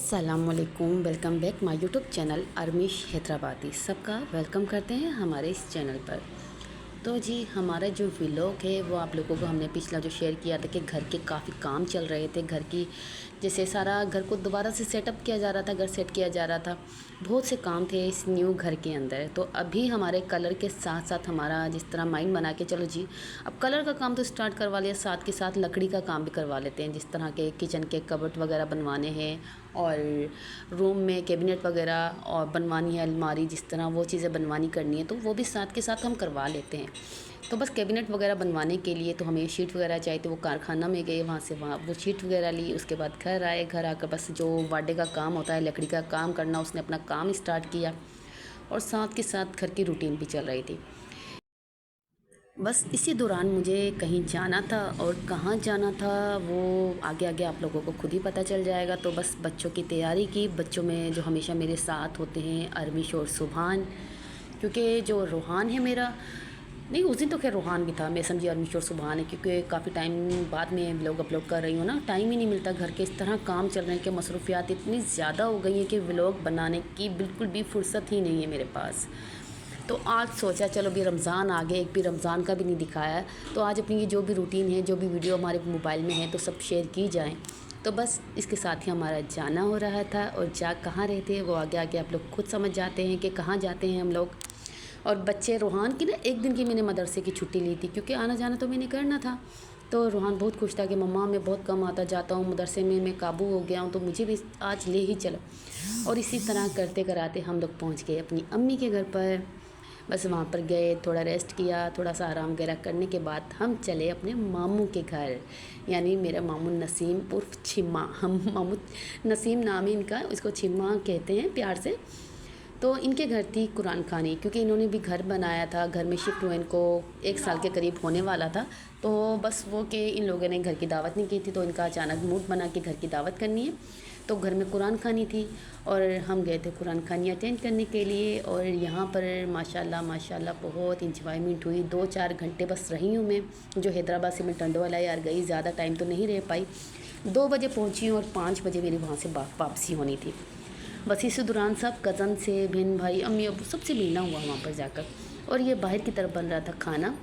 अस्सलामुअलैकुम, welcome back my YouTube channel Armish Hyderabadi. सबका welcome करते हैं हमारे इस चैनल पर। तो जी हमारा जो व्लॉग है वो आप लोगों को हमने पिछला जो शेयर किया था कि घर के काफ़ी काम चल रहे थे, घर की जैसे सारा घर को दोबारा से सेटअप किया जा रहा था, घर सेट किया जा रहा था, बहुत से काम थे इस न्यू घर के अंदर। तो अभी हमारे कलर के साथ साथ हमारा जिस तरह माइंड बना के चलो जी अब कलर का काम तो स्टार्ट करवा लिया, साथ के साथ लकड़ी का काम भी करवा लेते हैं। जिस तरह के किचन के कबर्ड वगैरह बनवाने हैं और रूम में कैबिनेट वगैरह और बनवानी है, अलमारी जिस तरह वो चीज़ें बनवानी करनी है तो वो भी साथ के साथ हम करवा लेते हैं। तो बस कैबिनेट वगैरह बनवाने के लिए तो हमें शीट वगैरह चाहिए, तो वो कारखाना में गए, वहाँ से वहाँ वो शीट वगैरह ली। उसके बाद घर आए, घर आकर बस जो वाडे का काम होता है, लकड़ी का काम करना, उसने अपना काम स्टार्ट किया और साथ के साथ घर की रूटीन भी चल रही थी। बस इसी दौरान मुझे कहीं जाना था और कहाँ जाना था वो आगे आगे आप लोगों को खुद ही पता चल जाएगा। तो बस बच्चों की तैयारी की, बच्चों में जो हमेशा मेरे साथ होते हैं अरमिश और सुभान, क्योंकि जो रूहान है मेरा, नहीं उस दिन तो खैर रूहान भी था, मैं समझी अरमिश और सुभान है, क्योंकि काफ़ी टाइम बाद में व्लॉग अपलोड कर रही हूँ ना, टाइम ही नहीं मिलता। घर के इस तरह काम चल रहे हैं कि मसरूफियात इतनी ज़्यादा हो गई हैं कि व्लॉग बनाने की बिल्कुल भी फुर्सत ही नहीं है मेरे पास। तो आज सोचा चलो भी रमज़ान आ गया, एक भी रमज़ान का भी नहीं दिखाया, तो आज अपनी ये जो भी रूटीन है, जो भी वीडियो हमारे मोबाइल में है तो सब शेयर की जाएँ। तो बस इसके साथ ही हमारा जाना हो रहा था, और जा कहाँ रहे थे वो आगे आगे आप लोग खुद समझ जाते हैं कि कहाँ जाते हैं हम लोग। और बच्चे रूहान की ना एक दिन की मैंने मदरसे की छुट्टी ली थी, क्योंकि आना जाना तो मैंने करना था। तो रूहान बहुत खुश था कि मम्मा मैं बहुत कम आता जाता हूँ मदरसे में, मैं काबू हो गया हूँ, तो मुझे भी आज ले ही चलो। और इसी तरह करते कराते हम लोग पहुँच गए अपनी अम्मी के घर पर। बस वहाँ पर गए, थोड़ा रेस्ट किया, थोड़ा सा आराम वगैरह करने के बाद हम चले अपने मामू के घर, यानी मेरा मामू नसीम उर्फ छिम्मा, हम मामू नसीम नाम है इनका, इसको छिम्मा कहते हैं प्यार से। तो इनके घर थी कुरान खानी, क्योंकि इन्होंने भी घर बनाया था, घर में शिफ्ट हुए इनको 1 साल के करीब होने वाला था। तो बस वो कि इन लोगों ने घर की दावत नहीं की थी, तो इनका अचानक मूड बना कि घर की दावत करनी है, तो घर में कुरान खानी थी और हम गए थे कुरान खानी अटेंड करने के लिए। और यहाँ पर माशाल्लाह माशाल्लाह बहुत इंजॉयमेंट हुई, 2-4 घंटे बस रही हूँ मैं, जो हैदराबाद से मैं टंडोवाला यार गई, ज़्यादा टाइम तो नहीं रह पाई। 2 बजे पहुँची हूँ और 5 बजे मेरी वहाँ से वापसी होनी थी। बस इसी दौरान सब कज़न से, बहन भाई, अम्मी अब्बू सबसे मिलना हुआ वहाँ पर जाकर। और ये बाहर की तरफ बन रहा था खाना,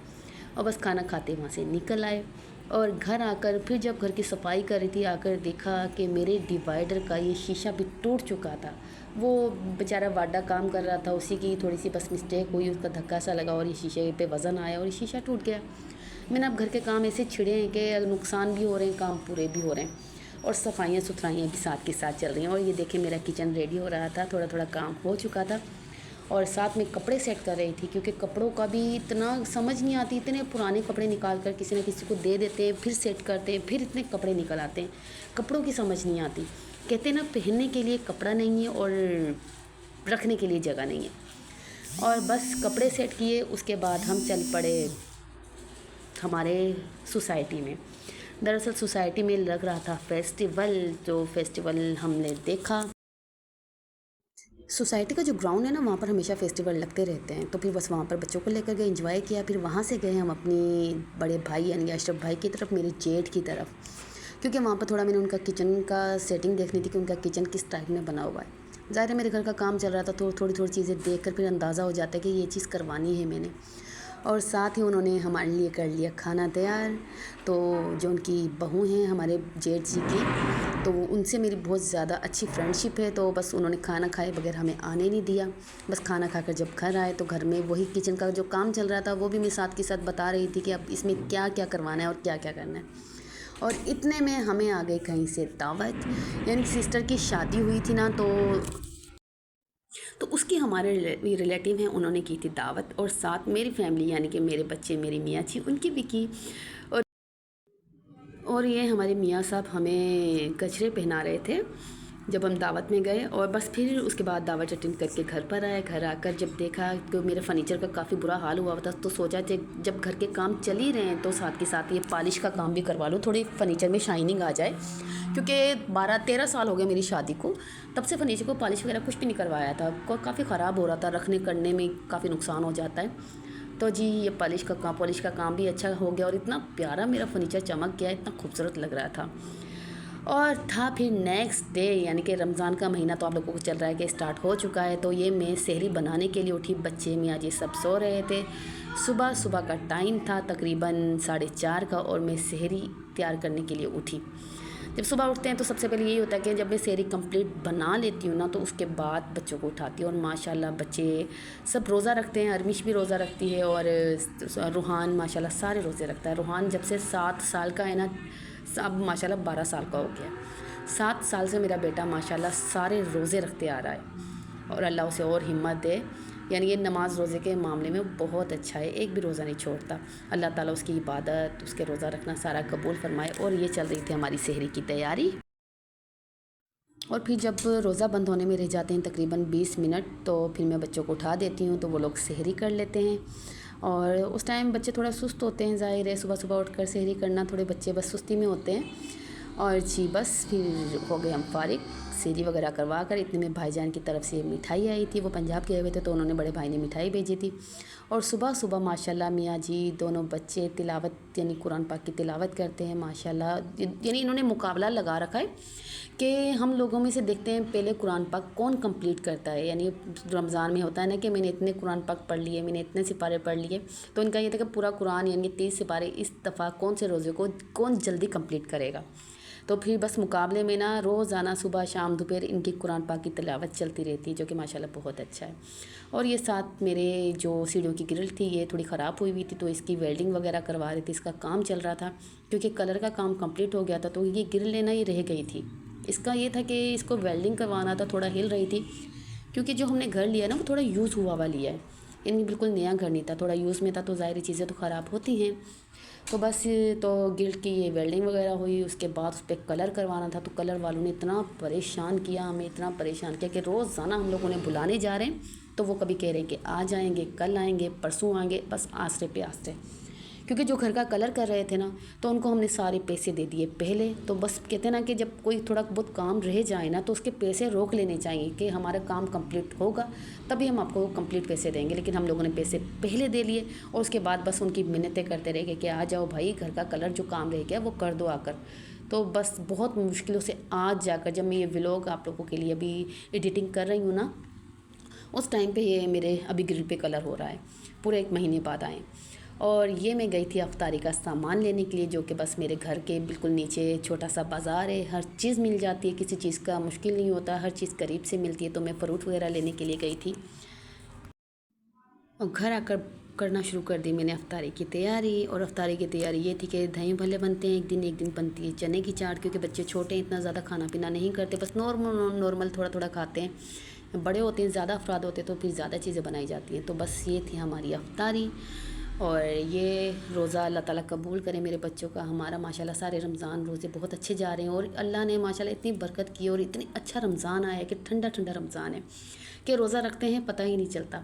और बस खाना खाते वहाँ से निकल आए। और घर आकर फिर जब घर की सफाई कर रही थी, आकर देखा कि मेरे डिवाइडर का ये शीशा भी टूट चुका था। वो बेचारा वाडा काम कर रहा था, उसी की थोड़ी सी बस मिस्टेक हुई, उसका धक्का सा लगा और ये शीशे पे वज़न आया और ये शीशा टूट गया। मैंने अब घर के काम ऐसे छिड़े हैं कि नुकसान भी हो रहे हैं, काम पूरे भी हो रहे हैं, और सफाइयाँ सुथराइयाँ भी साथ के साथ चल रही हैं। और ये देखिए मेरा किचन रेडी हो रहा था, थोड़ा थोड़ा काम हो चुका था, और साथ में कपड़े सेट कर रही थी, क्योंकि कपड़ों का भी इतना समझ नहीं आती, इतने पुराने कपड़े निकाल कर किसी न किसी को दे देते हैं, फिर सेट करते हैं, फिर इतने कपड़े निकल आते हैं, कपड़ों की समझ नहीं आती। कहते हैं ना, पहनने के लिए कपड़ा नहीं है और रखने के लिए जगह नहीं है। और बस कपड़े सेट किए, उसके बाद हम चल पड़े हमारे सोसाइटी में। दरअसल सोसाइटी में लग रहा था फेस्टिवल, जो फेस्टिवल हमने देखा। सोसाइटी का जो ग्राउंड है ना, वहाँ पर हमेशा फेस्टिवल लगते रहते हैं, तो फिर बस वहाँ पर बच्चों को लेकर गए, एंजॉय किया। फिर वहाँ से गए हम अपनी बड़े भाई यानी अशरफ भाई की तरफ, मेरे जेठ की तरफ, क्योंकि वहाँ पर थोड़ा मैंने उनका किचन का सेटिंग देखनी थी कि उनका किचन किस टाइप में बना हुआ है। ज़ाहिर है मेरे घर का काम चल रहा था, तो थोड़ी थोड़ी चीज़ें देख कर फिर अंदाज़ा हो जाता है कि ये चीज़ करवानी है मैंने। और साथ ही उन्होंने हमारे लिए कर लिया खाना तैयार। तो जो उनकी बहू हैं हमारे जेठ जी की, तो उनसे मेरी बहुत ज़्यादा अच्छी फ्रेंडशिप है, तो बस उन्होंने खाना खाए बगैर हमें आने नहीं दिया। बस खाना खाकर जब घर आए तो घर में वही किचन का जो काम चल रहा था वो भी मैं साथ के साथ बता रही थी कि अब इसमें क्या क्या करवाना है और क्या क्या करना है। और इतने में हमें आ गई कहीं से दावत, यानी सिस्टर की शादी हुई थी ना, तो उसकी हमारे रिलेटिव हैं, उन्होंने की थी दावत, और साथ मेरी फैमिली यानी कि मेरे बच्चे, मेरी मियाँ जी, उनकी भी की। और और ये हमारे मियाँ साहब हमें गजरे पहना रहे थे जब हम दावत में गए। और बस फिर उसके बाद दावत अटेंड करके घर पर आए। घर आकर जब देखा कि मेरे फर्नीचर का काफ़ी बुरा हाल हुआ था, तो सोचा कि जब घर के काम चल ही रहे हैं तो साथ के साथ ये पॉलिश का काम भी करवा लूँ, थोड़ी फर्नीचर में शाइनिंग आ जाए, क्योंकि 12-13 साल हो गए मेरी शादी को, तब से फर्नीचर को पॉलिश वगैरह कुछ भी नहीं करवाया था, काफ़ी ख़राब हो रहा था, रखने करने में काफ़ी नुकसान हो जाता है। तो जी ये पॉलिश का काम भी अच्छा हो गया, और इतना प्यारा मेरा फर्नीचर चमक गया, इतना खूबसूरत लग रहा था। और था फिर नेक्स्ट डे, यानी कि रमज़ान का महीना तो आप लोगों को चल रहा है कि स्टार्ट हो चुका है। तो ये मैं सहरी बनाने के लिए उठी, बच्चे मियाँ जी सब सो रहे थे। सुबह सुबह का टाइम था तकरीबन 4:30 का, और मैं सहरी तैयार करने के लिए उठी। जब सुबह उठते हैं तो सबसे पहले यही होता है कि जब मैं सहरी कंप्लीट बना लेती हूँ ना, तो उसके बाद बच्चों को उठाती हूँ। और माशाल्लाह बच्चे सब रोज़ा रखते हैं, अरमिश भी रोज़ा रखती है, और रूहान माशाल्लाह सारे रोज़े रखता है। रूहान जब से 7 साल का है ना, अब माशाल्लाह 12 साल का हो गया। 7 साल से मेरा बेटा माशाल्लाह सारे रोज़े रखते आ रहा है, और अल्लाह उसे और हिम्मत दे। यानी ये नमाज रोज़े के मामले में बहुत अच्छा है, एक भी रोज़ा नहीं छोड़ता। अल्लाह ताला उसकी इबादत, उसके रोज़ा रखना सारा कबूल फरमाए। और ये चल रही थी हमारी सहरी की तैयारी। और फिर जब रोज़ा बंद होने में रह जाते हैं तकरीबन 20 मिनट, तो फिर मैं बच्चों को उठा देती हूँ, तो वो लोग सहरी कर लेते हैं। और उस टाइम बच्चे थोड़ा सुस्त होते हैं, ज़ाहिर है सुबह सुबह उठकर सहरी करना, थोड़े बच्चे बस सुस्ती में होते हैं। और जी बस फिर हो गए हम फारिग, सहरी वगैरह करवा कर। इतने में भाईजान की तरफ से मिठाई आई थी, वो पंजाब गए हुए थे, तो उन्होंने बड़े भाई ने मिठाई भेजी थी। और सुबह सुबह माशाल्लाह मियाँ जी दोनों बच्चे तिलावत, यानी कुरान पाक की तिलावत करते हैं माशाल्लाह। यानी इन्होंने मुकाबला लगा रखा है कि हम लोगों में से देखते हैं पहले कुरान पाक कौन कंप्लीट करता है। यानी रमज़ान में होता है ना कि मैंने इतने कुरान पाक पढ़ लिए, मैंने इतने सिपारे पढ़ लिए, तो इनका ये था कि पूरा कुरान यानी 30 सिपारे इस दफ़ा कौन से रोज़े को कौन जल्दी कंप्लीट करेगा। तो फिर बस मुकाबले में ना रोज़ाना सुबह शाम दोपहर इनकी कुरान पाक की तिलावत चलती रहती है, जो कि माशाल्लाह बहुत अच्छा है। और ये साथ मेरे जो सीढ़ियों की ग्रिल थी ये थोड़ी ख़राब हुई थी, तो इसकी वेल्डिंग वगैरह करवा रही थी, इसका काम चल रहा था। क्योंकि कलर का काम कंप्लीट हो गया था, तो ये ग्रिल लेना ही रह गई थी। इसका ये था कि इसको वेल्डिंग करवाना था, थोड़ा हिल रही थी। क्योंकि जो हमने घर लिया ना वो थोड़ा यूज़ हुआ हुआ लिया है, यानी बिल्कुल नया घर नहीं था, थोड़ा यूज़ में था, तो ज़ाहिर चीज़ें तो ख़राब होती हैं। तो बस तो गिल्ट की ये वेल्डिंग वगैरह हुई, उसके बाद उस पर कलर करवाना था। तो कलर वालों ने इतना परेशान किया, हमें इतना परेशान किया कि रोज़ाना हम लोगों ने बुलाने जा रहे हैं, तो वो कभी कह रहे हैं कि आज आएंगे, कल आएंगे, परसों आएंगे, बस आस्ते पे आस्ते। क्योंकि जो घर का कलर कर रहे थे ना, तो उनको हमने सारे पैसे दे दिए पहले। तो बस कहते हैं ना कि जब कोई थोड़ा बहुत काम रह जाए ना, तो उसके पैसे रोक लेने चाहिए कि हमारा काम कंप्लीट होगा तभी हम आपको कंप्लीट पैसे देंगे। लेकिन हम लोगों ने पैसे पहले दे लिए, और उसके बाद बस उनकी मिन्नतें करते रहे कि आ जाओ भाई, घर का कलर जो काम रह गया वो कर दो आकर। तो बस बहुत मुश्किलों से आज जाकर जब मैं ये व्लॉग आप लोगों के लिए अभी एडिटिंग कर रही हूँ ना, उस टाइम पे ये मेरे अभी ग्रिल पे कलर हो रहा है, पूरे 1 महीने बाद आए। और ये मैं गई थी अफ्तारी का सामान लेने के लिए, जो कि बस मेरे घर के बिल्कुल नीचे छोटा सा बाज़ार है, हर चीज़ मिल जाती है, किसी चीज़ का मुश्किल नहीं होता, हर चीज़ करीब से मिलती है। तो मैं फ़्रूट वगैरह लेने के लिए गई थी, और घर आकर करना शुरू कर दी मैंने अफ्तारी की तैयारी। और अफ्तारी की तैयारी ये थी कि दही भल्ले बनते हैं एक दिन बनती है चने की चाट, क्योंकि बच्चे छोटे हैं, इतना ज़्यादा खाना पीना नहीं करते, बस नॉर्मल थोड़ा थोड़ा खाते हैं। बड़े होते हैं, ज़्यादा अफराद होते हैं, तो फिर ज़्यादा चीज़ें बनाई जाती हैं। तो बस ये थी हमारी अफ्तारी। और ये रोज़ा अल्लाह ताला कबूल करे मेरे बच्चों का, हमारा माशाल्लाह सारे रमज़ान रोज़े बहुत अच्छे जा रहे हैं। और अल्लाह ने माशाल्लाह इतनी बरकत की, और इतनी अच्छा रमज़ान आया है कि ठंडा ठंडा रमज़ान है कि रोज़ा रखते हैं पता ही नहीं चलता।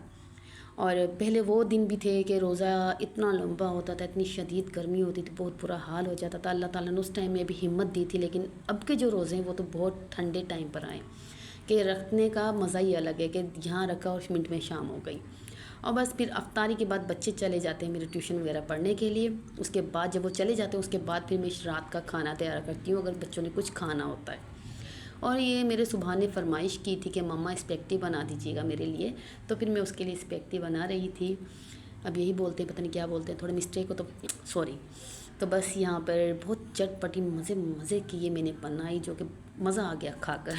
और पहले वो दिन भी थे कि रोज़ा इतना लंबा होता था, इतनी शदीद गर्मी होती थी, बहुत बुरा हाल हो जाता था। अल्लाह ताला ने उस टाइम में भी हिम्मत दी थी। लेकिन अब के जो रोज़े हैं वो तो बहुत ठंडे टाइम पर आए, कि रखने का मज़ा ही अलग है कि यहाँ रखा और मिनट में शाम हो गई। और बस फिर अफ्तारी के बाद बच्चे चले जाते हैं मेरे ट्यूशन वगैरह पढ़ने के लिए। उसके बाद जब वो चले जाते हैं, उसके बाद फिर मैं रात का खाना तैयार करती हूँ, अगर बच्चों ने कुछ खाना होता है। और ये मेरे सुबह ने फरमाइश की थी कि मम्मा स्पेगेटी बना दीजिएगा मेरे लिए, तो फिर मैं उसके लिए स्पेगेटी बना रही थी। अब यही बोलते हैं, पता नहीं क्या बोलते हैं, थोड़ा मिस्टेक हो तो सॉरी। तो बस यहाँ पर बहुत चटपटी मज़े की ये मैंने बनाई, जो कि मज़ा आ गया खाकर।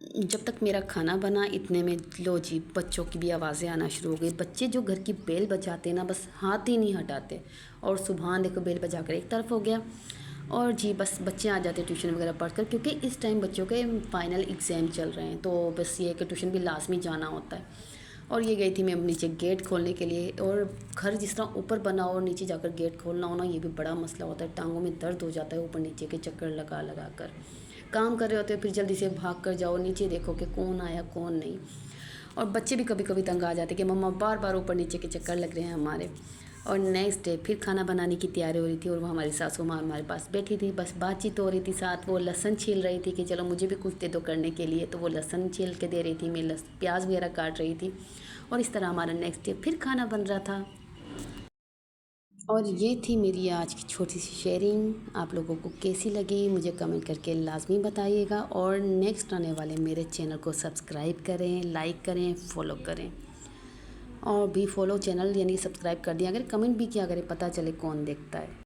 जब तक मेरा खाना बना इतने में लो जी बच्चों की भी आवाज़ें आना शुरू हो गई। बच्चे जो घर की बेल बजाते ना, बस हाथ ही नहीं हटाते। और सुबह देखो बेल बजा कर एक तरफ हो गया, और जी बस बच्चे आ जाते ट्यूशन वगैरह पढ़कर, क्योंकि इस टाइम बच्चों के फाइनल एग्ज़ाम चल रहे हैं। तो बस ये है कि ट्यूशन भी लाजमी जाना होता है। और ये गई थी मैं नीचे गेट खोलने के लिए। और घर जिस तरह ऊपर बना हो और नीचे जाकर गेट खोलना हो ना, ये भी बड़ा मसला होता है, टांगों में दर्द हो जाता है ऊपर नीचे के चक्कर लगा लगा कर। काम कर रहे होते हो, फिर जल्दी से भाग कर जाओ नीचे, देखो कि कौन आया कौन नहीं। और बच्चे भी कभी कभी तंग आ जाते कि मम्मा बार बार ऊपर नीचे के चक्कर लग रहे हैं हमारे। और नेक्स्ट डे फिर खाना बनाने की तैयारी हो रही थी, और वो हमारी सासू माँ हमारे पास बैठी थी, बस बातचीत हो रही थी। साथ वो लहसन छील रही थी कि चलो मुझे भी कुछ दे दो करने के लिए, तो वो लहसन छील के दे रही थी, मैं प्याज वगैरह काट रही थी। और इस तरह हमारा नेक्स्ट डे फिर खाना बन रहा था। और ये थी मेरी आज की छोटी सी शेयरिंग। आप लोगों को कैसी लगी मुझे कमेंट करके लाजमी बताइएगा, और नेक्स्ट आने वाले मेरे चैनल को सब्सक्राइब करें, लाइक करें, फॉलो करें। और भी फॉलो चैनल यानी सब्सक्राइब कर दिया, अगर कमेंट भी किया करें, पता चले कौन देखता है।